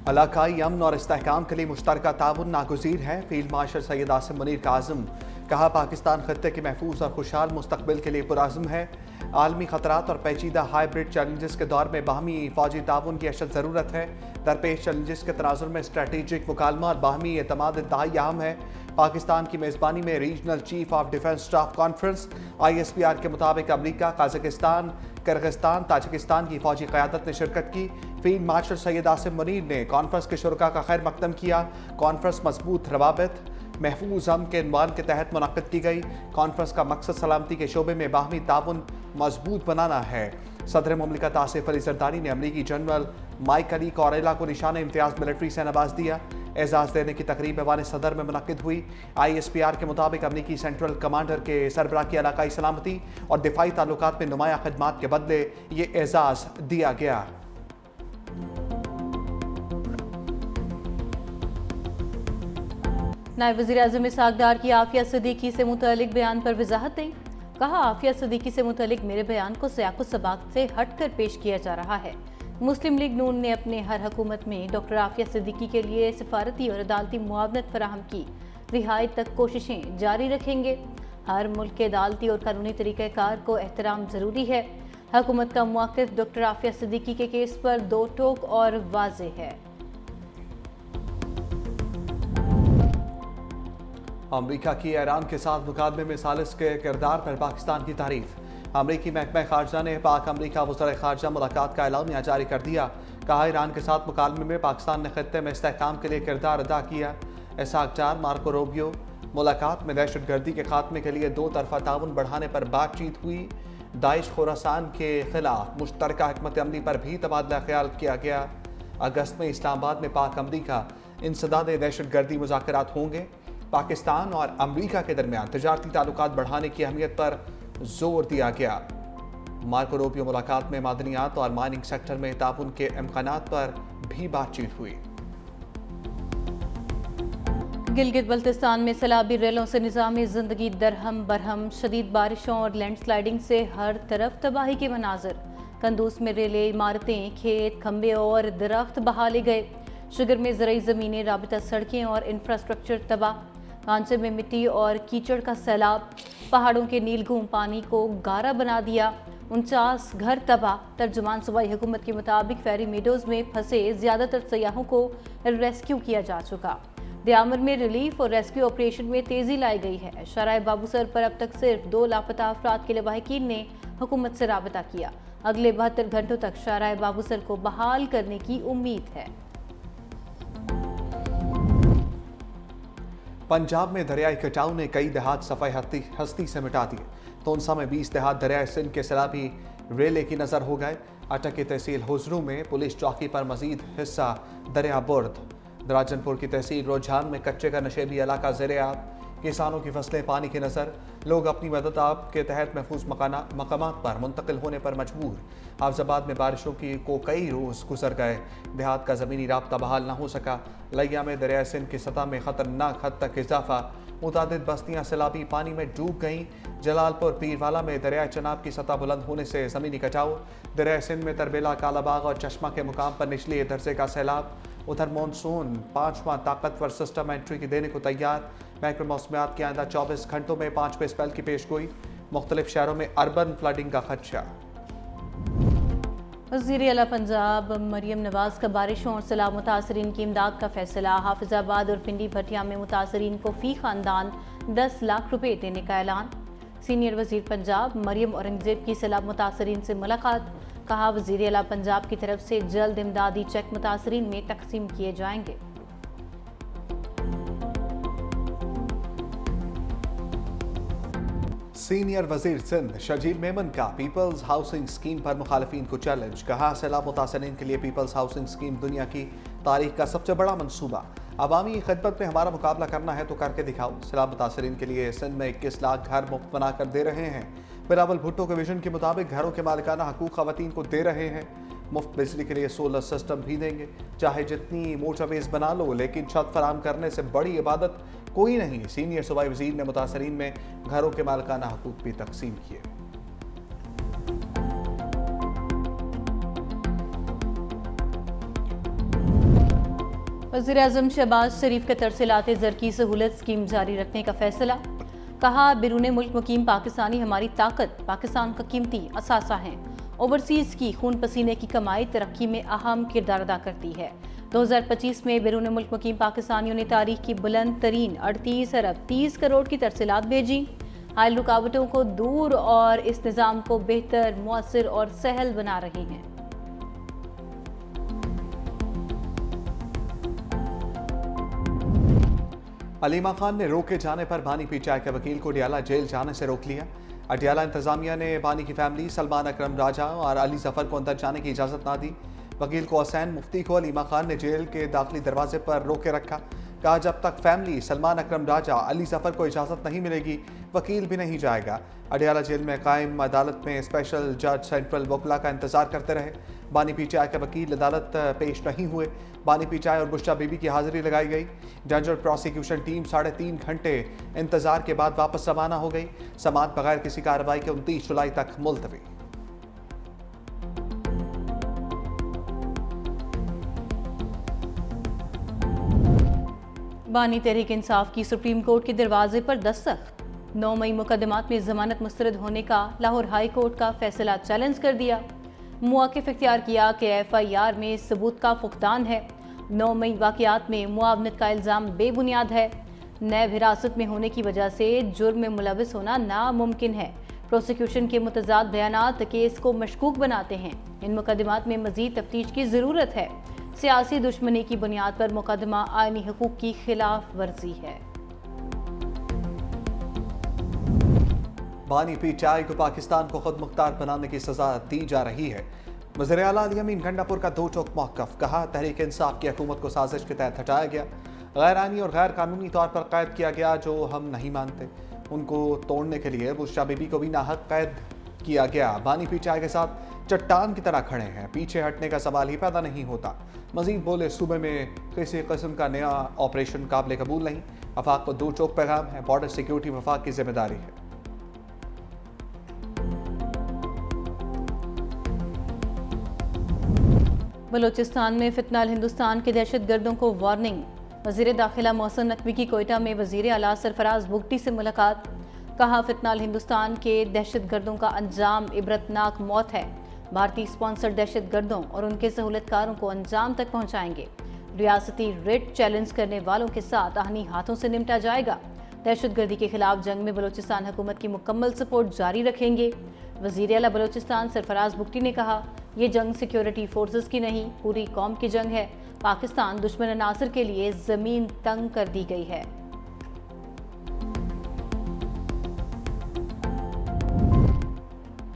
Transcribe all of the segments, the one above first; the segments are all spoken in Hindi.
इलाकाई अमन और इस्तेहकाम के लिए मुश्तरका ताउन नागुज़ीर है। फील्ड मार्शल सैयद आसिम मुनीर का आज़म कहा, पाकिस्तान खत्ते के महफूज और खुशहाल मुस्तकबिल के लिए पुरअज़्म है। आलमी खतरात और पेचीदा हाइब्रिड चैलेंजेस के दौर में बाहमी फ़ौजी ताउन की अशद ज़रूरत है। दरपेश चैलेंजेस के तनाजुर में स्ट्रेटेजिक मुकालमा और बाहमी एतमाद इंतहाई अहम है। पाकिस्तान की मेज़बानी में regional chief of defence staff conference ISPR के मुताबिक अमरीका, कजाकिस्तान, किर्गिस्तान, ताजिकिस्तान की फ़ौजी क़यादत ने शिरकत की। फील्ड मार्शल सैयद आसिम मुनीर ने कॉन्फ्रेंस के शुरका का खैर मकदम किया। कॉन्फ्रेंस मजबूत रवाबित महफूज अमन के इन्वान के तहत मुनक़्क़िद की गई। कॉन्फ्रेंस का मकसद सलामती के शोबे में बाहमी ताउन मजबूत बनाना है। सदर मुमलिकत आसिफ अली ज़रदारी ने अमरीकी जनरल माइक अली कॉरेला को निशान इम्तियाज़ मिलिट्री से नवाज दिया। एजाज़ देने की तकरीब ऐवान सदर में मुनक़्क़िद हुई। ISPR के मुताबिक अमरीकी सेंट्रल कमांडर के सरबराह की इलाकाई सलामती और दिफाई ताल्लुकात में नुमाया खदमात के बदले ये एजाज़ दिया गया। नायब वज़ीर-ए-आज़म इसहाक़ डार की आफिया सिद्दीकी से मुतल्लिक़ बयान पर वज़ाहत दी। कहा, आफिया सिद्दीकी से मुतल्लिक़ मेरे बयान को सियाक़ो सबाक़त से हट कर पेश किया जा रहा है। मुस्लिम लीग नून ने अपने हर हुकूमत में डॉक्टर आफिया सिद्दीकी के लिए सिफारती और अदालती मुआवनत फराहम की। रिहाई तक कोशिशें जारी रखेंगे। हर मुल्क के अदालती और कानूनी तरीक़ाकार को एहतराम ज़रूरी है। हुकूमत का मौक़िफ़ डॉक्टर आफिया सिद्दीकी के केस पर दो टोक और वाज़ेह है। अमरीका की ईरान के साथ मुकादमे में सालिस के किरदार पर पाकिस्तान की तारीफ। अमरीकी महकमा खारजा ने पाक अमरीका वज़ीर खारजा मुलाकात का एलामिया जारी कर दिया। कहा, ईरान के साथ मुकाबले में पाकिस्तान ने खत्ते में इस्तेहकाम के लिए किरदार अदा किया। इसहाक़ डार मार्को रूबियो मुलाकात में दहशतगर्दी के खात्मे के लिए दो तरफा ताउन बढ़ाने पर बातचीत हुई। दाइश खोरासान के खिलाफ मुश्तरका हिकमत अमली पर भी तबादला ख्याल किया गया। अगस्त में इस्लामाबाद में पाक अमरीका इंसदाद दहशतगर्दी मुज़ाकरात होंगे। पाकिस्तान और अमरीका के दरमियान तजारती ताल्लुकात बढ़ाने की अहमियत पर जोर दिया गया। मार्को रूबियो मुलाकात में मादनियात और माइनिंग सेक्टर में ताउन के इम्कानात पर भी बातचीत हुई। गिलगित बल्तिस्तान में सैलाबी रेलों से निज़ामी ज़िंदगी दरहम बरहम। शदीद बारिशों और लैंडस्लाइडिंग से हर तरफ तबाही के मनाजिर। कंदूस में रेलें, इमारतें, खेत, खंबे और दरख्त बहा ले गए। शुगर में ज़रई ज़मीनें, राबिता सड़कें और इंफ्रास्ट्रक्चर तबाह। कांचे में मिट्टी और कीचड़ का सैलाब। पहाड़ों के नीलघूम पानी को गारा बना दिया। 49 घर तबाह। तर्जुमान सूबाई हुकूमत के मुताबिक फेरी मीडोज़ में फंसे ज़्यादातर सयाहों को रेस्क्यू किया जा चुका। दयामर में रिलीफ और रेस्क्यू ऑपरेशन में तेज़ी लाई गई है। शराय बाबूसर पर अब तक सिर्फ 2 लापता अफराद के लवाहिकीन ने हुकूमत से राबता किया। अगले 72 घंटों तक शराय बाबूसर को बहाल करने की उम्मीद है। पंजाब में दरियाई कटाव ने कई देहात सफ़ाई हस्ती से मिटा दिए। तोनसा में 20 देहात दरियाई सिंध के सैलाबी रेले की नज़र हो गए। अटक की तहसील हुजरू में पुलिस चौकी पर मजीद हिस्सा दरिया बुर्द। दराजनपुर की तहसील रुझान में कच्चे का नशेबी इलाका ज़ेर-ए-आब। किसानों की फसलें पानी की नज़र। लोग अपनी मदद आप के तहत महफूज मकामात पर मुंतकिल होने पर मजबूर। हाफिजाबाद में बारिशों को कई रोज़ गुजर गए। देहात का ज़मीनी राब्ता बहाल न हो सका। लिया में दरिया सिंध की सतह में ख़तरनाक हद तक इजाफा। मुतादिद बस्तियाँ सैलाबी पानी में डूब गईं। जलालपुर पीरवाला में दरिया चनाब की सतह बुलंद होने से ज़मीनी कटाव। दरिया सिंध में तरबेला, कालाबाग और चश्मा के मुकाम पर निचली दर्जे का सैलाब। उधर मानसून 5वां ताकतवर सिस्टम एंट्री की देने को तैयार। महकमा मौसमियात के आइंदा 24 घंटों में 5वें स्पेल की पेशगोई। मुख्तलिफ शहरों में अर्बन फ्लडिंग का खदशा। वज़ीर आला पंजाब मरियम नवाज का बारिशों और सैलाब मुतासरीन की इमदाद का फैसला। हाफिजाबाद और पिंडी भटिया में मुतासरीन को फी खानदान 10 लाख रुपए देने का ऐलान। सीनियर वज़ीर पंजाब मरियम औरंगजेब की सैलाब मुतासरीन से मुलाकात। कहा, वज़ीर आला पंजाब की तरफ से जल्द इमदादी चेक मुतासरीन में तकसीम किए जाएंगे। सीनियर वजीर सिंध शजील मेमन का पीपल्स हाउसिंग स्कीम पर मुखालिफिन को चैलेंज। कहा, सैलाब मुतासरीन के लिए पीपल्स हाउसिंग स्कीम दुनिया की तारीख का सबसे बड़ा मनसूबा। अवामी खिदमत में हमारा मुकाबला करना है तो करके दिखाओ। सैलाब मुतासरीन के लिए सिंध में 21 लाख घर मुफ्त बना कर दे रहे हैं। बिलावल भुट्टो के विजन के मुताबिक घरों के मालिकाना हकूक खवातीन को दे रहे हैं। मुफ्त बिजली के लिए सोलर सिस्टम भी देंगे। चाहे जितनी मोटरवेज बना लो, लेकिन छत फराम करने से बड़ी इबादत कोई नहीं। सीनियर सूबाई वजीर ने मुतासरीन में घरों के मालिकाना हकूक भी तकसीम किए। वज़ीर-ए-आज़म शहबाज शरीफ के तरसे ज़र की सहूलत स्कीम जारी रखने का फैसला। कहा, बिरूने मुल्क मुकीम पाकिस्तानी हमारी ताकत, पाकिस्तान का कीमती असासा हैं। ओवरसीज़ की खून पसीने की कमाई तरक्की में अहम किरदार अदा करती है। 2025 में बिरूने मुल्क मुकीम पाकिस्तानियों ने तारीख की बुलंद तरीन 38 अरब 30 करोड़ की तरसीलात भेजी। हाल रुकावटों को दूर और इस निज़ाम को बेहतर, मुअस्सर और सहल बना रही हैं। अलीमा खान ने रोके जाने पर बानी पीटीआई के वकील को अडियाला जेल जाने से रोक लिया। अडियाला इंतजामिया ने बानी की फैमिली सलमान अकरम राजा और अली जफर को अंदर जाने की इजाज़त ना दी। वकील को हुसैन मुफ्ती को अलीमा खान ने जेल के दाखिली दरवाजे पर रोके रखा। कहा, जब तक फैमिली सलमान अकरम राजा अली जफर को इजाज़त नहीं मिलेगी, वकील भी नहीं जाएगा। अडियाला जेल में कायम अदालत में स्पेशल जज सेंट्रल वकला का इंतजार करते रहे। बानी पीटीआई के वकील अदालत पेश नहीं हुए। बानी पीटीआई और बुशरा बीबी की हाजिरी लगाई गई। जज और प्रोसिक्यूशन टीम 3.5 घंटे इंतजार के बाद वापस रवाना हो गई। समाअत बगैर किसी कार्रवाई के 29 जुलाई तक मुलतवी। बानी तहरीक इंसाफ की सुप्रीम कोर्ट के दरवाजे पर दस्तक। 9 मई मुकदमात में जमानत मुस्तरद होने का लाहौर हाई कोर्ट का फैसला चैलेंज कर दिया। मुआकिफ इख्तियार किया कि FIR में सबूत का फुकदान है। 9 मई वाक़यात में मुआवनत का इल्ज़ाम बेबुनियाद है। नैब हिरासत में होने की वजह से जुर्म में मुलविस होना नामुमकिन है। प्रोसिक्यूशन के मुतज़ाद बयानात केस को मशकूक बनाते हैं। इन मुकदमात में मज़ीद तफ्तीश की ज़रूरत है। सियासी दुश्मनी की बुनियाद पर मुकदमा आईनी हकूक़ की खिलाफ वर्जी है। बानी पीटीआई को पाकिस्तान को खुद मुख्तार बनाने की सजा दी जा रही है। वज़ीर आला अली अमीन गंडापुर का दो टोक मौक़िफ़। कहा, तहरीक इंसाफ की हुकूमत को साजिश के तहत हटाया गया, गैर आईनी और गैर कानूनी तौर पर कैद किया गया, जो हम नहीं मानते। उनको तोड़ने के लिए बुशरा बीबी को भी नाहक कैद किया गया। बानी पीटीआई के साथ चट्टान की तरह खड़े हैं, पीछे हटने का सवाल ही पैदा नहीं होता। मजीद बोले, सूबे में किसी किस्म का नया ऑपरेशन काबिल कबूल नहीं। वफाक को दो टोक पैगाम है, बॉर्डर सिक्योरिटी वफाक की जिम्मेदारी है। बलोचिस्तान में फितनाल हिंदुस्तान के दहशत गर्दों को वार्निंग। वज़ीर दाखिला मोहसिन नकवी की कोयटा में वज़ीर आला सरफराज बुगटी से मुलाकात। कहा, फितनाल हिंदुस्तान के दहशत गर्दों का अंजाम इबरतनाक मौत है। भारतीय स्पॉन्सर दहशत गर्दों और उनके सहूलतकारों को अंजाम तक पहुँचाएंगे। रियासती रिट चैलेंज करने वालों के साथ आहनी हाथों से निपटा जाएगा। दहशत गर्दी के खिलाफ जंग में बलोचिस्तान हुकूमत की मुकम्मल सपोर्ट जारी रखेंगे। वज़ीर आला बलोचिस्तान सरफराज बुगटी ने कहा, ये जंग सिक्योरिटी फोर्सेस की नहीं, पूरी कौम की जंग है। पाकिस्तान दुश्मन अनासर के लिए ज़मीन तंग कर दी गई है।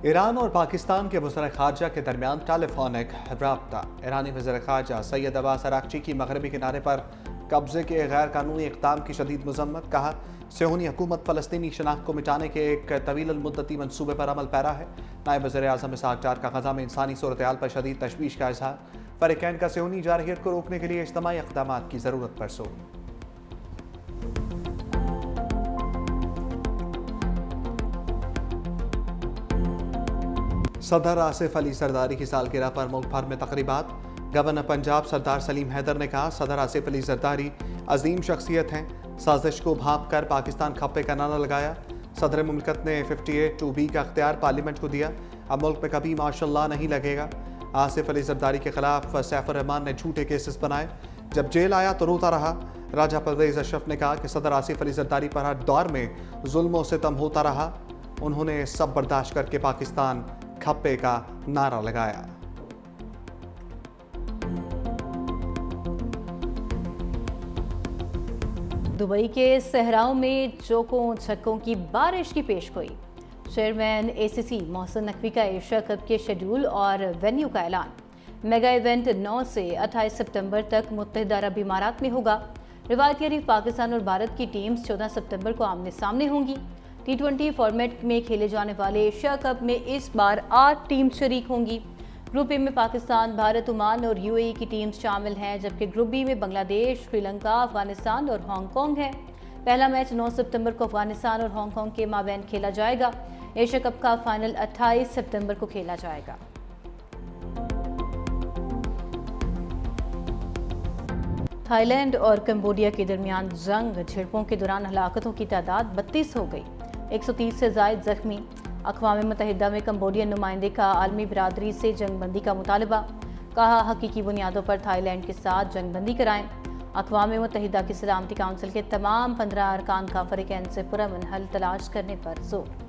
ईरान और पाकिस्तान के वज़ीर ख़ारजा के दरमियान टेलीफोनिक राब्ता। ईरानी वज़ीर ख़ारजा सैयद अब्बास अराक़ची की मगरबी किनारे पर कब्ज़े के गैर कानूनी इक़दाम की शदीद मज़म्मत। कहा, सियोनी हुकूमत फ़लस्तीनी शनाख्त को मिटाने के एक तवील मुद्दती मनसूबे पर अमल पैरा है। नायब वज़ीर आज़म इसहाक़ डार का ग़ज़ा में इंसानी सूरत हाल पर शदीद तशवीश का इज़हार। फ़रीक़ैन का सियोनी जारहियत को रोकने के लिए इज्तिमाई इक़दामात की ज़रूरत पर जोर। सदर आसिफ अली जरदारी की सालगिरह पर मुल्क भर में तक़रीबात। गवर्नर पंजाब सरदार सलीम हैदर ने कहा, सदर आसिफ अली जरदारी अजीम शख्सियत हैं। साजिश को भांप कर पाकिस्तान खप्पे का नारा लगाया। सदर मुमलिकत ने 58(2)B का अख्तियार पार्लियामेंट को दिया। अब मुल्क में कभी माशाअल्लाह नहीं लगेगा। आसिफ अली जरदारी के खिलाफ सैफ रहमान ने झूठे केसेस बनाए, जब जेल आया तो रोता रहा। राजा परवेज अशरफ ने कहा कि सदर आसिफ अली जरदारी पर हर दौर में जुल्म और सितम होता रहा, उन्होंने सब बर्दाश्त करके पाकिस्तान खप्पे का नारा लगाया। दुबई के सहराओं में चौकों छक्कों की बारिश की पेशगोई। चेयरमैन ACC मोहसिन नकवी का एशिया कप के शेड्यूल और वेन्यू का ऐलान। मेगा इवेंट 9 से 28 सितंबर तक मुत्तहिदा अरब इमारात में होगा। रिवायती हरीफ पाकिस्तान और भारत की टीम्स 14 सितंबर को आमने सामने होंगी। T20 फॉर्मेट में खेले जाने वाले एशिया कप में इस बार 8 टीम शरीक होंगी। ग्रुप ए में पाकिस्तान, भारत, ओमान और UAE की टीम्स शामिल हैं, जबकि ग्रुप बी में बांग्लादेश, श्रीलंका, अफगानिस्तान और हांगकांग है। पहला मैच 9 सितंबर को अफगानिस्तान और हांगकांग के माबैन खेला जाएगा। एशिया कप का फाइनल 28 सितंबर को खेला जाएगा। थाईलैंड और कंबोडिया के दरमियान जंग झड़पों के दौरान हलाकतों की तादाद 32 हो गई, 130 से जायद जख्मी। अक़वाम मुत्तहिदा में कंबोडियन नुमाइंदे का आलमी बरादरी से जंगबंदी का मुतालबा, कहा हकीकी बुनियादों पर थाईलैंड के साथ जंगबंदी कराएं। अक़वाम मुत्तहिदा की सलामती काउंसिल के तमाम 15 अरकान का फ़रीक़ैन से पुरअमन हल तलाश करने पर जोर।